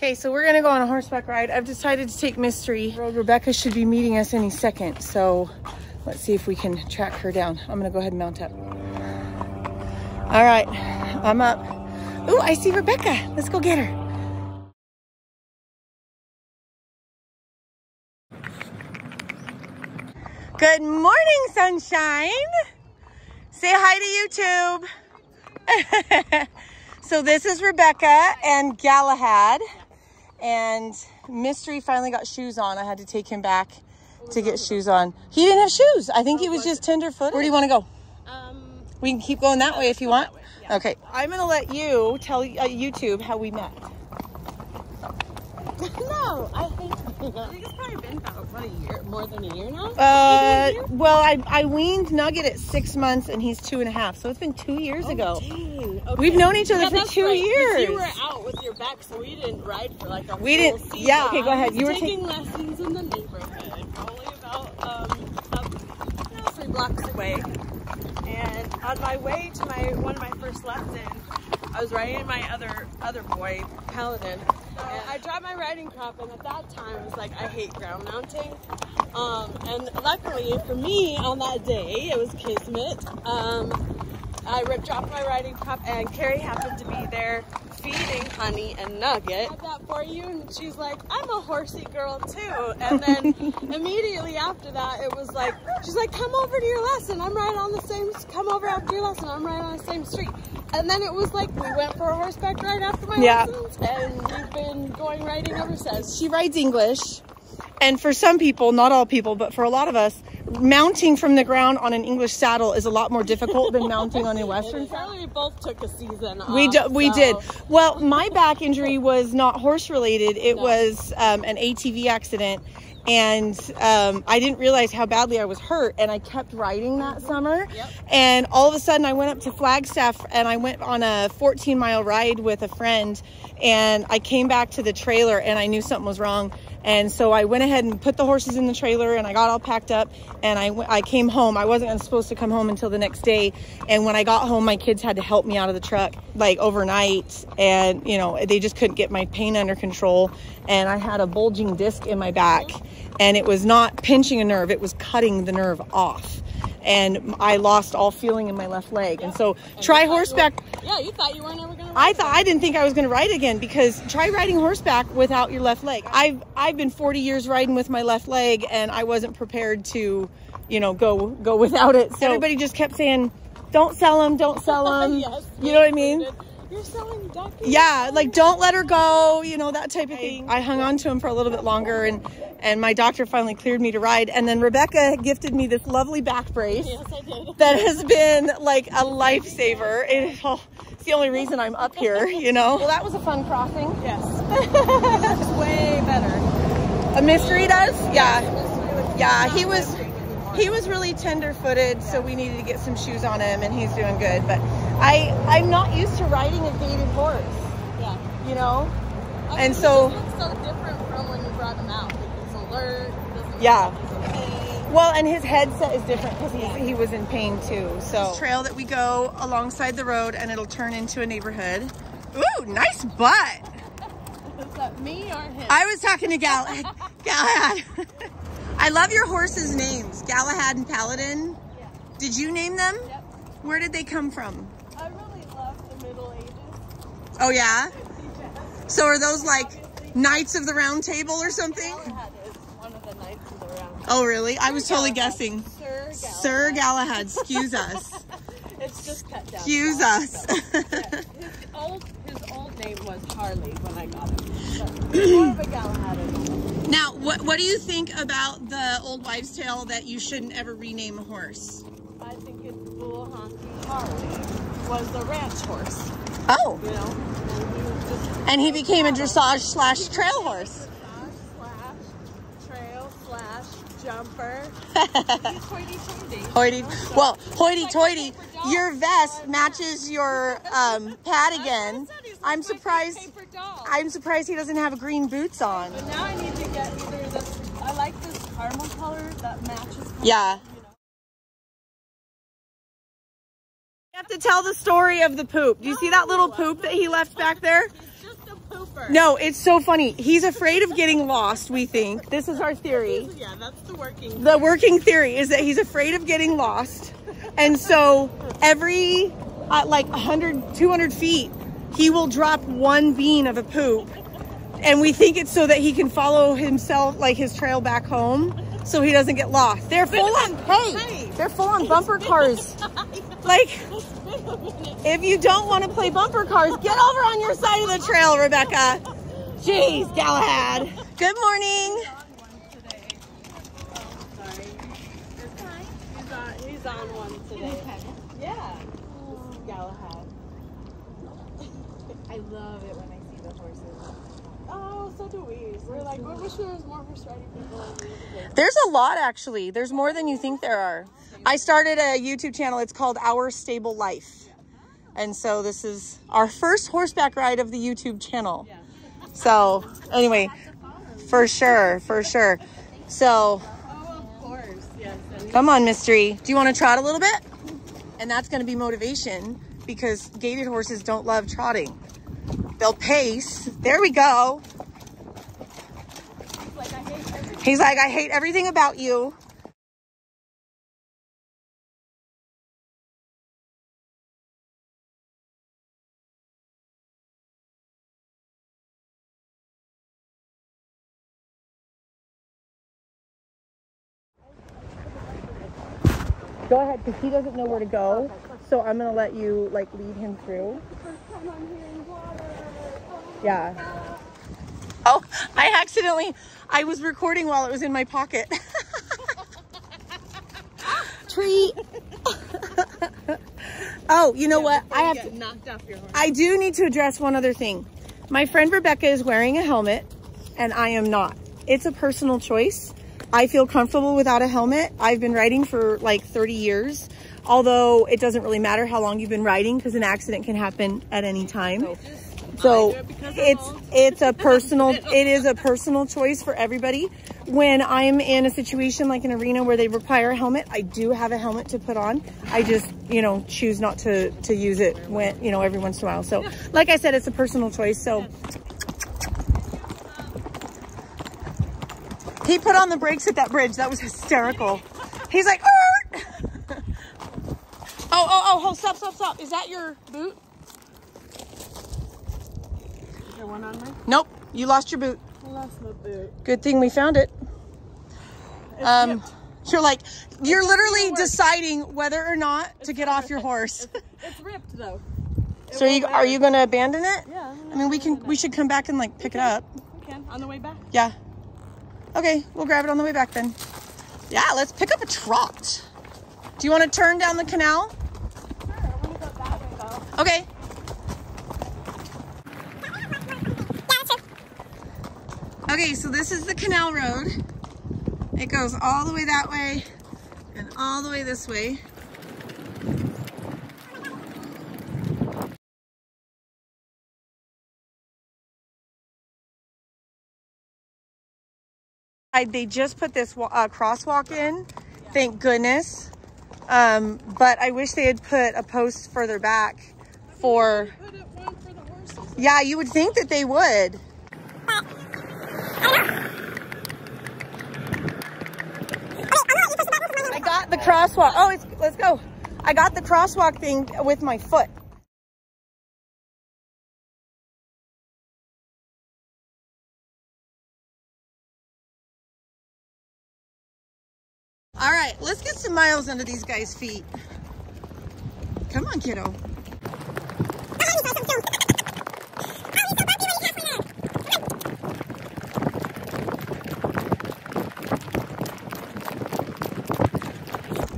Okay, so we're gonna go on a horseback ride. I've decided to take Mystery. Rebecca should be meeting us any second, so let's see if we can track her down. I'm gonna go ahead and mount up. All right, I'm up. Ooh, I see Rebecca. Let's go get her. Good morning, sunshine. Say hi to YouTube. So this is Rebecca and Galahad, and Mystery finally got shoes on. I had to take him back to get shoes on. He didn't have shoes. I think he was just tender-footed. Where do you want to go? We can keep going that way if you want. Yeah. Okay. I'm going to let you tell YouTube how we met. No, I think it's probably been about a year, more than a year now. Well, I weaned Nugget at 6 months, and he's 2.5, so it's been 2 years ago. Dang. Okay. We've known each other for 2 years. You were out with your back, so we didn't ride for like a we didn't. season. Yeah. Okay, go ahead. You were taking lessons in the neighborhood, probably about 3 blocks away. And on my way to one of my first lessons, I was riding my other boy, Paladin. And I dropped my riding crop, and at that time, I was like, I hate ground mounting. And luckily for me, on that day, it was Kismet. I dropped my riding crop, and Kari happened to be there feeding Honey and Nugget. I have that for you, and she's like, I'm a horsey girl too. And then immediately after that, it was like, she's like, come over to your lesson. I'm right on the same. Come over after your lesson. I'm right on the same street. And then it was like we went for a horseback ride after my lessons, and we've been going riding ever since. She rides English, and for some people, not all people, but for a lot of us, mounting from the ground on an English saddle is a lot more difficult than mounting on a Western saddle. We both took a season off. We did. Well, my back injury was not horse related. It was an ATV accident. And I didn't realize how badly I was hurt, and I kept riding that summer. Yep. And all of a sudden I went up to Flagstaff, and I went on a 14-mile ride with a friend, and I came back to the trailer, and I knew something was wrong. And so I went ahead and put the horses in the trailer, and I got all packed up, and I came home. I wasn't supposed to come home until the next day. And when I got home, my kids had to help me out of the truck like overnight, and you know, they just couldn't get my pain under control. And I had a bulging disc in my back, and it was not pinching a nerve, it was cutting the nerve off. And I lost all feeling in my left leg. And so try horseback. Yeah, you thought you weren't ever going to ride. I didn't think I was going to ride again, because try riding horseback without your left leg. I've been 40 years riding with my left leg, and I wasn't prepared to, you know, go without it. So everybody just kept saying, don't sell them, don't sell them. Yes, you know what I mean? You're selling duckies. Yeah, like don't let her go, you know, that type of thing. I hung on to him for a little bit longer, and my doctor finally cleared me to ride. And then Rebecca gifted me this lovely back brace. Yes, I did. That has been like a lifesaver. It's the only reason I'm up here, you know. Well, that was a fun crossing. Yes. It's way better. A Mystery does? Yeah. Yeah, he was really tender-footed, so we needed to get some shoes on him, and he's doing good. But I'm not used to riding a gaited horse. Yeah. You know? And so it looks so different from when you brought him out. He's alert. Well, and his headset is different because he was in pain too. So this trail that we go alongside the road, and it'll turn into a neighborhood. Ooh, nice butt. Is that me or him? I was talking to Galahad. I love your horses' names, Galahad and Paladin. Yeah. Did you name them? Yep. Where did they come from? I really love the Middle Ages. Oh yeah? So are those like Knights of the Round Table or something? Galahad is one of the Knights of the Round Table. Oh really? I was totally guessing. Sir Galahad, excuse us. It's just cut down. Excuse us. Yeah. His old name was Harley when I got him. But more of a Galahad anymore. Now, what do you think about the old wives' tale that you shouldn't ever rename a horse? I think it's Bull Honky Harley was the ranch horse. Oh. You know? And he became a dressage / trail horse. Dressage / trail / jumper. He's hoity-toity. Well, hoity-toity. Your vest matches your pad again. I'm surprised he doesn't have green boots on. But now I need to get either this. I like this caramel color that matches. Yeah. You have to tell the story of the poop. Do you see that little poop that he left back there? It's just a poop first. No, it's so funny. He's afraid of getting lost, we think. This is our theory. Yeah, that's the working theory. The working theory is that he's afraid of getting lost. And so every, like 100, 200 feet, he will drop one bean of a poop. And we think it's so that he can follow himself, like his trail back home, so he doesn't get lost. They're full on, hey, they're full on bumper cars. Like, if you don't want to play bumper cars, get over on your side of the trail, Rebecca. Jeez, Galahad. Good morning. He's on one today. Yeah. This is Galahad. I love it when I see the horses. Oh, so do we. We're like, we wish there was more horse riding people in the other place. There's a lot, actually. There's more than you think there are. I started a YouTube channel. It's called Our Stable Life. And so this is our first horseback ride of the YouTube channel. So anyway, for sure, for sure. So, Oh, of course. Yes. come on, Mystery. Do you want to trot a little bit? And that's going to be motivation because gaited horses don't love trotting. They'll pace. There we go. He's like, I hate everything about you. Go ahead, because he doesn't know where to go. So I'm going to let you, like, lead him through. Yeah. Oh, I was recording while it was in my pocket. Treat. Oh, you know what? I have to, knocked off your horse. I do need to address one other thing. My friend Rebecca is wearing a helmet and I am not. It's a personal choice. I feel comfortable without a helmet. I've been riding for like 30 years, although it doesn't really matter how long you've been riding because an accident can happen at any time. So it's a personal, it is a personal choice for everybody. When I'm in a situation like an arena where they require a helmet, I do have a helmet to put on. I just, you know, choose not to use it when, you know, every once in a while. So like I said, it's a personal choice. So he put on the brakes at that bridge. That was hysterical. He's like, oh, stop. Is that your boot? Is there one on mine? Nope, you lost your boot. I lost my boot. Good thing we found it. You're like, you're literally deciding whether or not to get off your horse. It's ripped though. So are you going to abandon it? Yeah. I mean, we should come back and like pick it up. We can on the way back. Yeah. Okay, we'll grab it on the way back then. Yeah, let's pick up a trot. Do you want to turn down the canal? Sure, I want to go that way though. Okay. Okay, so this is the canal road. It goes all the way that way and all the way this way. They just put this crosswalk in, thank goodness. But I wish they had put a post further back for... Put it one for the horses. Yeah, you would think that they would. I got the crosswalk. Oh, let's go. I got the crosswalk thing with my foot. All right, let's get some miles under these guys' feet. Come on, kiddo.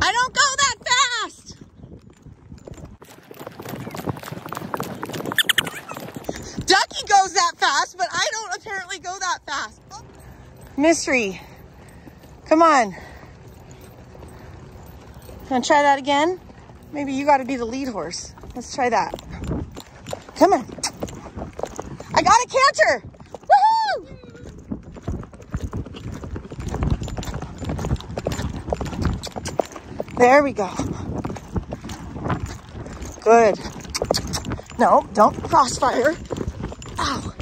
I don't go that fast. Ducky goes that fast, but I don't apparently go that fast. Oh. Mystery, come on. Gonna try that again? Maybe you gotta be the lead horse. Let's try that. Come on. I got a canter! Woohoo! There we go. Good. No, don't crossfire. Ow.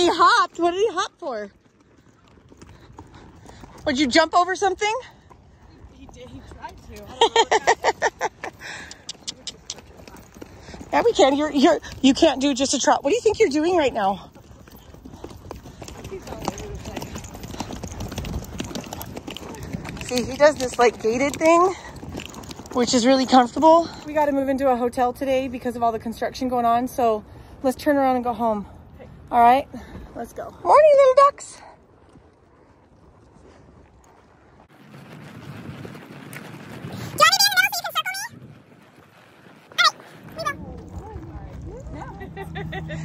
he hopped. What did he hop for? Would you jump over something? He did. He tried to. I don't know what Yeah, we can. You can't do just a trot. What do you think you're doing right now? he's all over the place. See, he does this like gated thing, which is really comfortable. We got to move into a hotel today because of all the construction going on. So let's turn around and go home. Okay. All right, let's go. Morning, little ducks.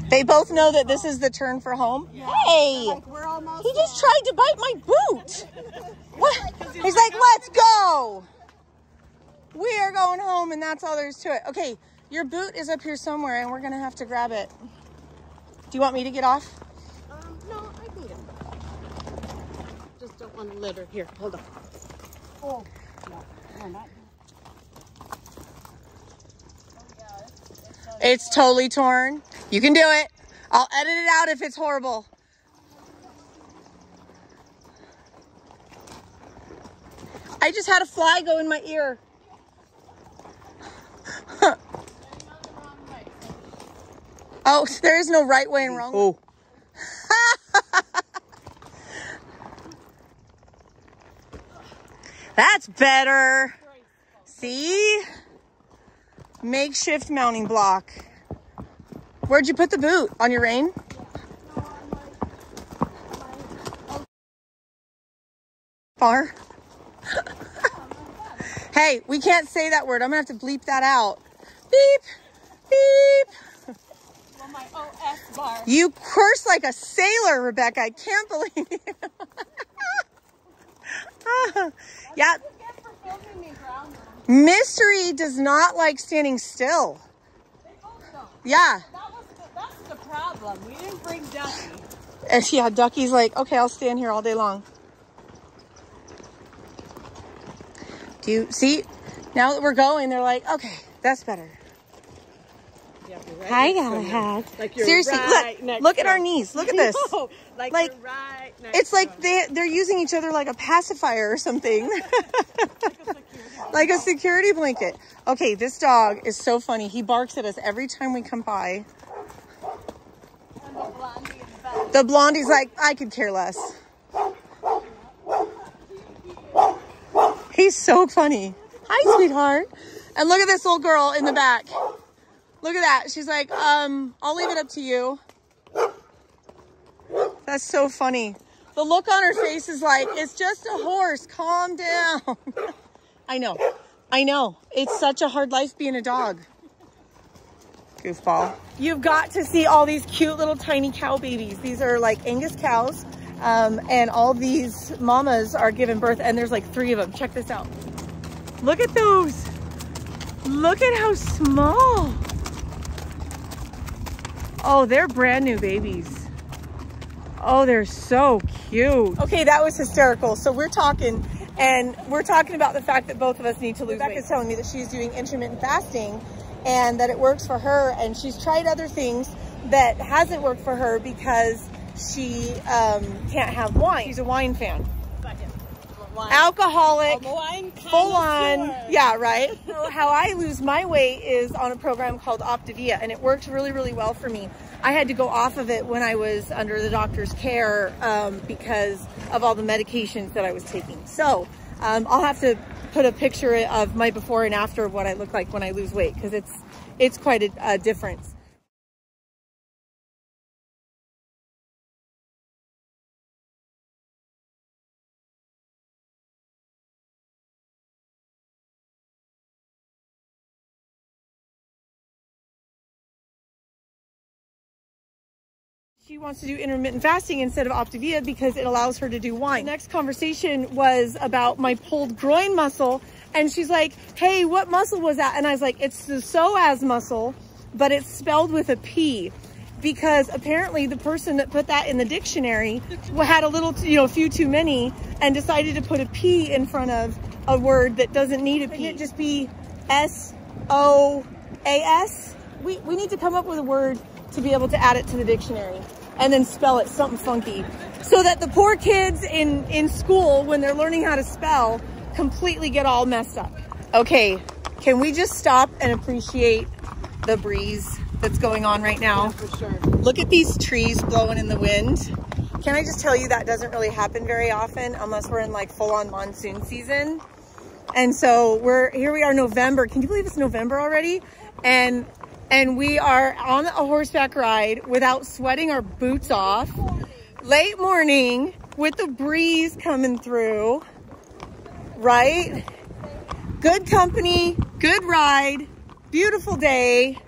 They both know that this is the turn for home. Yeah. Hey, like, we're almost he just tried to bite my boot. What? He's like, let's go. We are going home, and that's all there is to it. Okay, your boot is up here somewhere, and we're going to have to grab it. Do you want me to get off? No, I can get it. Just don't want to litter. Here, hold on. Oh, no, not. It's totally torn. You can do it. I'll edit it out if it's horrible. I just had a fly go in my ear. Oh, there is no right way and wrong way. Oh. That's better. See? Makeshift mounting block. Where'd you put the boot? On your rein? Far? Hey, we can't say that word. I'm gonna have to bleep that out. Beep, beep. Well, my OS bar. You curse like a sailor, Rebecca. I can't believe you. Yeah. Mystery does not like standing still. They both don't. Yeah. That's the problem. We didn't bring Ducky. And yeah, Ducky's like, okay, I'll stand here all day long. Do you see? Now that we're going, they're like, okay, that's better. Yeah, right. Hi, Galahad. Like you're seriously, right look at our knees. Look at this. No, like you're right next it's like they're using each other like a pacifier or something. Like a security blanket. Okay, this dog is so funny. He barks at us every time we come by. And the blondie in the back. The blondie's like, I could care less. He's so funny. Hi, sweetheart. And look at this little girl in the back. Look at that. She's like, I'll leave it up to you. That's so funny. The look on her face is like, it's just a horse. Calm down. I know. I know. It's such a hard life being a dog. Goofball. You've got to see all these cute little tiny cow babies. These are like Angus cows. And all these mamas are giving birth, and there's like 3 of them. Check this out. Look at those. Look at how small. Oh, they're brand new babies. Oh, they're so cute. Okay, that was hysterical. So we're talking about the fact that both of us need to lose weight. Rebecca's telling me that she's doing intermittent fasting and that it works for her, and she's tried other things that hasn't worked for her because she can't have wine. She's a wine fan. Alcoholic, full on. Yeah, right. So how I lose my weight is on a program called Optavia, and it worked really, really well for me. I had to go off of it when I was under the doctor's care because of all the medications that I was taking. So I'll have to put a picture of my before and after of what I look like when I lose weight, because it's quite a difference. She wants to do intermittent fasting instead of Optavia because it allows her to do wine. The next conversation was about my pulled groin muscle, and she's like, hey, what muscle was that? And I was like, it's the psoas muscle, but it's spelled with a P, because apparently the person that put that in the dictionary had a little, a few too many, and decided to put a P in front of a word that doesn't need a P. Couldn't it just be SOAS? We need to come up with a word to be able to add it to the dictionary. and then spell it something funky. So that the poor kids in school, when they're learning how to spell, completely get all messed up. Okay, can we just stop and appreciate the breeze that's going on right now? Yeah, for sure. Look at these trees blowing in the wind. Can I just tell you that doesn't really happen very often unless we're in like full-on monsoon season. And so here we are, November. Can you believe it's November already? And we are on a horseback ride without sweating our boots off. Late morning with the breeze coming through, right? Good company, good ride, beautiful day.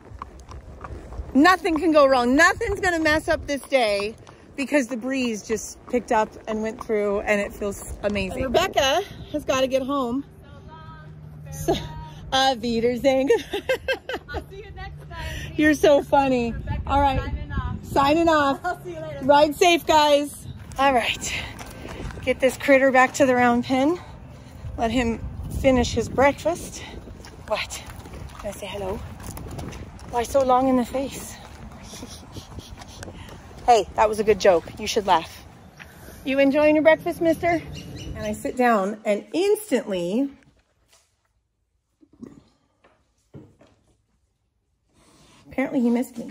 Nothing can go wrong. Nothing's gonna mess up this day because the breeze just picked up and went through, and it feels amazing. And Rebecca has got to get home. So, Wiedersehen. I'll see you next time. You're so funny. Rebecca, all right. Signing off. I'll see you later. Ride safe, guys. All right. Get this critter back to the round pen. Let him finish his breakfast. What? Can I say hello? Why so long in the face? Hey, that was a good joke. You should laugh. You enjoying your breakfast, mister? And I sit down and instantly... Apparently he missed me.